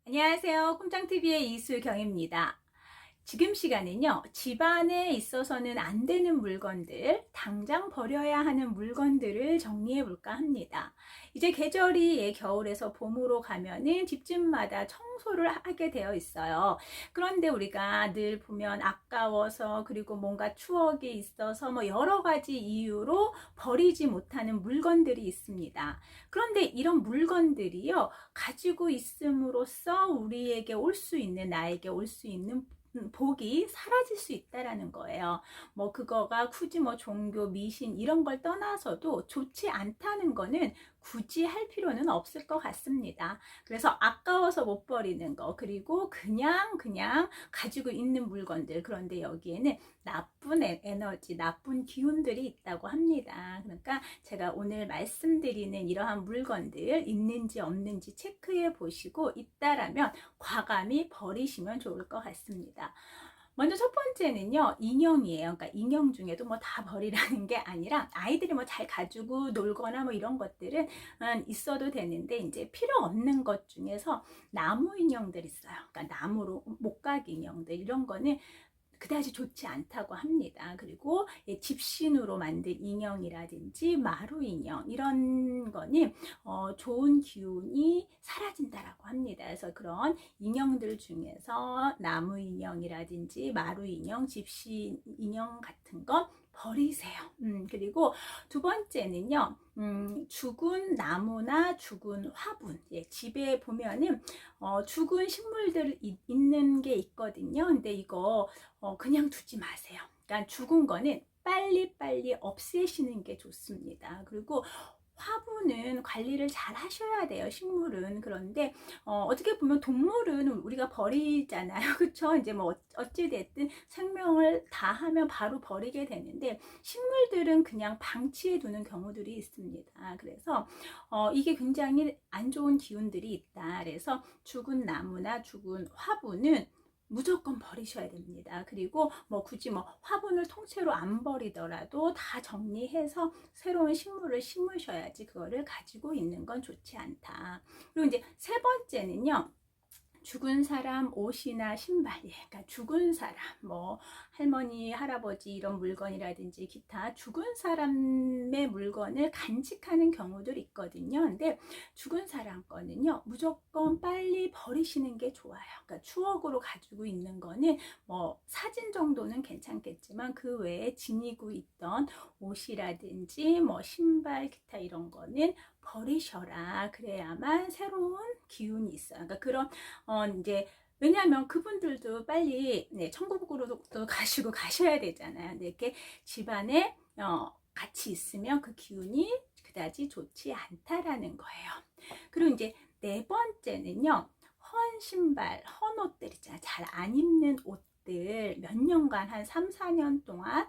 안녕하세요. 꼼장TV의 이수경입니다. 지금 시간은요, 집안에 있어서는 안 되는 물건들, 당장 버려야 하는 물건들을 정리해 볼까 합니다. 이제 계절이 겨울에서 봄으로 가면은 집집마다 청소를 하게 되어 있어요. 그런데 우리가 늘 보면 아까워서 그리고 뭔가 추억이 있어서 뭐 여러 가지 이유로 버리지 못하는 물건들이 있습니다. 그런데 이런 물건들이요, 가지고 있음으로써 우리에게 올 수 있는, 나에게 올 수 있는 복이 사라질 수 있다라는 거예요. 뭐 그거가 굳이 뭐 종교, 미신 이런 걸 떠나서도 좋지 않다는 거는 굳이 할 필요는 없을 것 같습니다. 그래서 아까워서 못 버리는 거, 그리고 그냥 가지고 있는 물건들, 그런데 여기에는 나쁜 에너지, 나쁜 기운들이 있다고 합니다. 그러니까 제가 오늘 말씀드리는 이러한 물건들 있는지 없는지 체크해 보시고 있다라면 과감히 버리시면 좋을 것 같습니다. 먼저 첫 번째는요, 인형이에요. 그러니까 인형 중에도 뭐 다 버리라는 게 아니라 아이들이 뭐 잘 가지고 놀거나 뭐 이런 것들은 있어도 되는데, 이제 필요 없는 것 중에서 나무 인형들 있어요. 그러니까 나무로 목각 인형들, 이런 거는 그다지 좋지 않다고 합니다. 그리고 집신으로 만든 인형이라든지 마루 인형, 이런 거는 좋은 기운이 사라진다라고 합니다. 그래서 그런 인형들 중에서 나무 인형이라든지 마루 인형, 집신 인형 같은 건 버리세요. 그리고 두 번째는요, 죽은 나무나 죽은 화분. 집에 보면은 죽은 식물들 있는 게 있거든요. 근데 이거 그냥 두지 마세요. 그러니까 죽은 거는 빨리빨리 없애시는 게 좋습니다. 그리고 화분은 관리를 잘 하셔야 돼요. 식물은. 그런데 어떻게 보면 동물은 우리가 버리잖아요. 그렇죠? 이제 뭐 어찌 됐든 생명을 다하면 바로 버리게 되는데, 식물들은 그냥 방치해 두는 경우들이 있습니다. 그래서 이게 굉장히 안 좋은 기운들이 있다. 그래서 죽은 나무나 죽은 화분은 무조건 버리셔야 됩니다. 그리고 뭐 굳이 뭐 화분을 통째로 안 버리더라도 다 정리해서 새로운 식물을 심으셔야지, 그거를 가지고 있는 건 좋지 않다. 그리고 이제 세 번째는요, 죽은 사람 옷이나 신발, 그러니까 죽은 사람, 뭐 할머니, 할아버지 이런 물건이라든지 기타 죽은 사람의 물건을 간직하는 경우도 있거든요. 근데 죽은 사람 거는요, 무조건 빨리 버리시는 게 좋아요. 그러니까 추억으로 가지고 있는 거는 뭐 사진 정도는 괜찮겠지만, 그 외에 지니고 있던 옷이라든지 뭐 신발, 기타 이런 거는 버리셔라. 그래야만 새로운 기운이 있어요. 그러니까 그런 이제 왜냐하면 그분들도 빨리 천국으로 가시고 가셔야 되잖아요. 근데 이렇게 집안에 같이 있으면 그 기운이 그다지 좋지 않다라는 거예요. 그리고 이제 네 번째는요, 헌 신발, 헌 옷들 있잖아요. 잘 안 입는 옷들, 몇 년간 한 3, 4년 동안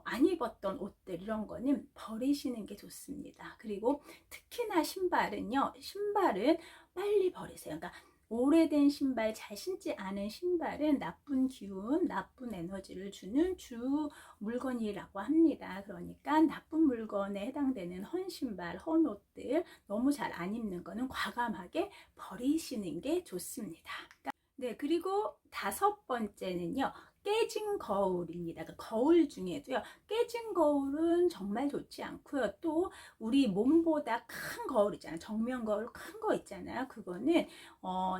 안 입었던 옷들, 이런 거는 버리시는 게 좋습니다. 그리고 특히나 신발은 빨리 버리세요. 그러니까 오래된 신발, 잘 신지 않은 신발은 나쁜 기운, 나쁜 에너지를 주는 주 물건이라고 합니다. 그러니까 나쁜 물건에 해당되는 헌 신발, 헌 옷들, 너무 잘 안 입는 거는 과감하게 버리시는 게 좋습니다. 네, 그리고 다섯 번째는요, 깨진 거울입니다. 그러니까 거울 중에도요, 깨진 거울은 정말 좋지 않고요. 또 우리 몸보다 큰 거울 있잖아요. 정면 거울 큰 거 있잖아요. 그거는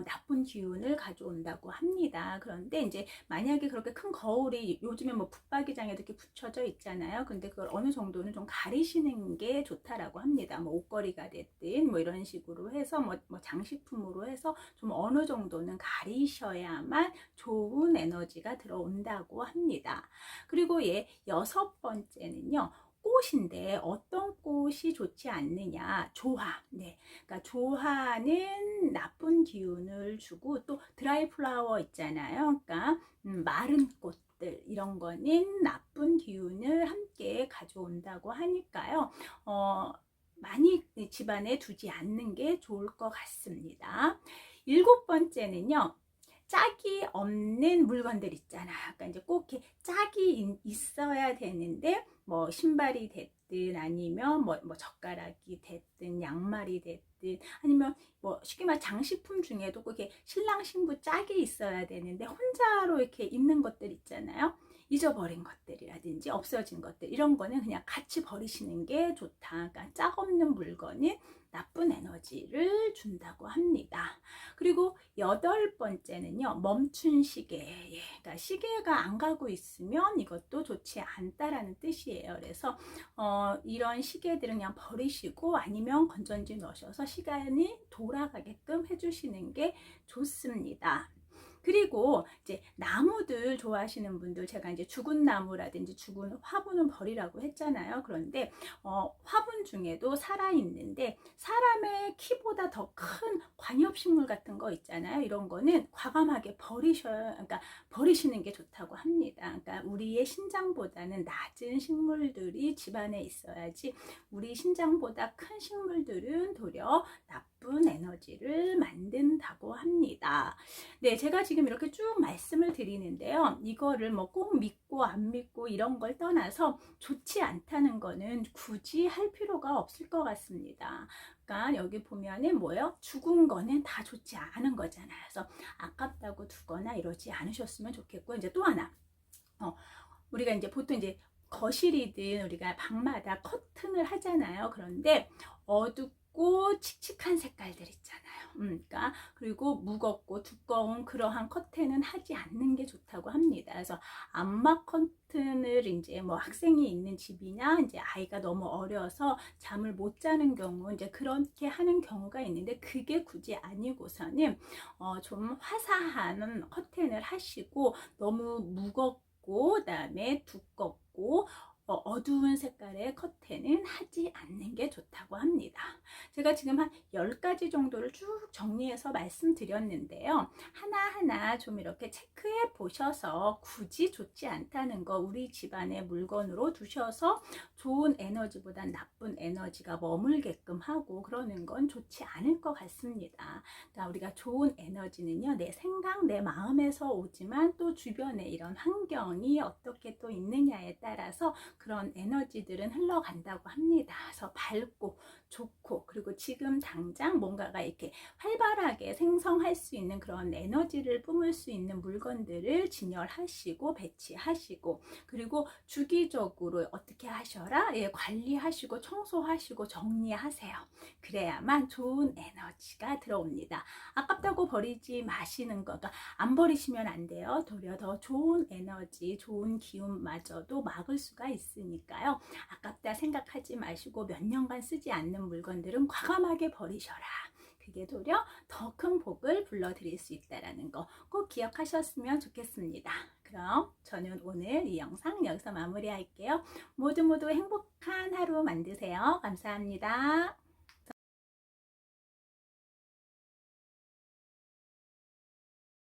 나쁜 기운을 가져온다고 합니다. 그런데 이제 만약에 그렇게 큰 거울이 요즘에 뭐 붙박이장에도 이렇게 붙여져 있잖아요. 근데 그걸 어느 정도는 좀 가리시는 게 좋다라고 합니다. 뭐 옷걸이가 됐든 뭐 이런 식으로 해서 뭐 장식품으로 해서 좀 어느 정도는 가리셔야만 좋은 에너지가 들어온다고 합니다. 그리고 여섯 번째는요, 꽃인데 어떤 꽃이 좋지 않느냐, 조화. 그러니까 조화는 나쁜 기운을 주고, 또 드라이 플라워 있잖아요. 그러니까 마른 꽃들, 이런 거는 나쁜 기운을 함께 가져온다고 하니까요. 많이 집안에 두지 않는 게 좋을 것 같습니다. 일곱 번째는요, 짝이 없는 물건들 있잖아요. 그러니까 이제 꼭 이렇게 짝이 있어야 되는데, 뭐 신발이 됐든 됐든 아니면 뭐 젓가락이 됐든 양말이 됐든 아니면 뭐 쉽게 말 장식품 중에도 그게 신랑 신부 짝이 있어야 되는데 혼자로 이렇게 있는 것들 있잖아요. 잊어버린 것들이라든지 없어진 것들 이런 거는 그냥 같이 버리시는 게 좋다. 그러니까 짝 없는 물건은 나쁜 에너지를 준다고 합니다. 그리고 8번째는요, 멈춘 시계. 예, 그러니까 시계가 안 가고 있으면 이것도 좋지 않다라는 뜻이에요. 그래서 이런 시계들은 그냥 버리시고 아니면 건전지 넣으셔서 시간이 돌아가게끔 해주시는 게 좋습니다. 그리고 이제 나무들 좋아하시는 분들, 제가 이제 죽은 나무라든지 죽은 화분은 버리라고 했잖아요. 그런데 화분 중에도 살아있는데 사람의 키보다 더 큰 관엽식물 같은 거 있잖아요. 이런 거는 과감하게 그러니까 버리시는 게 좋다고 합니다. 그러니까 우리의 신장보다는 낮은 식물들이 집안에 있어야지 우리 신장보다 큰 식물들은 도리어 나쁜 에너지를 만든다고 합니다. 네, 제가 지금 이렇게 쭉 말씀을 드리는데요. 이거를 뭐 꼭 믿고 안 믿고 이런 걸 떠나서 좋지 않다는 거는 굳이 할 필요가 없을 것 같습니다. 그러니까 여기 보면은 뭐예요? 죽은 거는 다 좋지 않은 거잖아요. 그래서 아깝다고 두거나 이러지 않으셨으면 좋겠고, 이제 또 하나. 우리가 이제 보통 이제 거실이든 우리가 방마다 커튼을 하잖아요. 그런데 어둡고 칙칙한 색깔들 있잖아요. 그러니까 그리고 무겁고 두꺼운 그러한 커튼은 하지 않는 게 좋다고 합니다. 그래서 암막 커튼을 이제 뭐 학생이 있는 집이나 이제 아이가 너무 어려서 잠을 못 자는 경우 이제 그렇게 하는 경우가 있는데 그게 굳이 아니고서는 좀 화사한 커튼을 하시고 너무 무겁고 그다음에 두껍고 어두운 색깔의 커튼은 하지 않는 게 좋다고 합니다. 제가 지금 한 10가지 정도를 쭉 정리해서 말씀드렸는데요. 하나하나 좀 이렇게 체크해 보셔서 굳이 좋지 않다는 거 우리 집안의 물건으로 두셔서 좋은 에너지보단 나쁜 에너지가 머물게끔 하고 그러는 건 좋지 않을 것 같습니다. 그러니까 우리가 좋은 에너지는요, 내 생각, 내 마음에서 오지만 또 주변에 이런 환경이 어떻게 또 있느냐에 따라서 그런 에너지들은 흘러간다고 합니다. 그래서 밝고 좋고 그리고 지금 당장 뭔가가 이렇게 활발하게 생성할 수 있는 그런 에너지를 뿜을 수 있는 물건들을 진열하시고 배치하시고 그리고 주기적으로 어떻게 하셔라? 예, 관리하시고 청소하시고 정리하세요. 그래야만 좋은 에너지가 들어옵니다. 아깝다고 버리지 마시는 거, 그러니까 안 버리시면 안 돼요. 도리어 더 좋은 에너지, 좋은 기운마저도 막을 수가 있으니까요. 아깝다 생각하지 마시고 몇 년간 쓰지 않는 물건들은 과감하게 버리셔라. 그게 도리어 더 큰 복을 불러드릴 수 있다는 거 꼭 기억하셨으면 좋겠습니다. 그럼 저는 오늘 이 영상 여기서 마무리할게요. 모두 행복한 하루 만드세요. 감사합니다.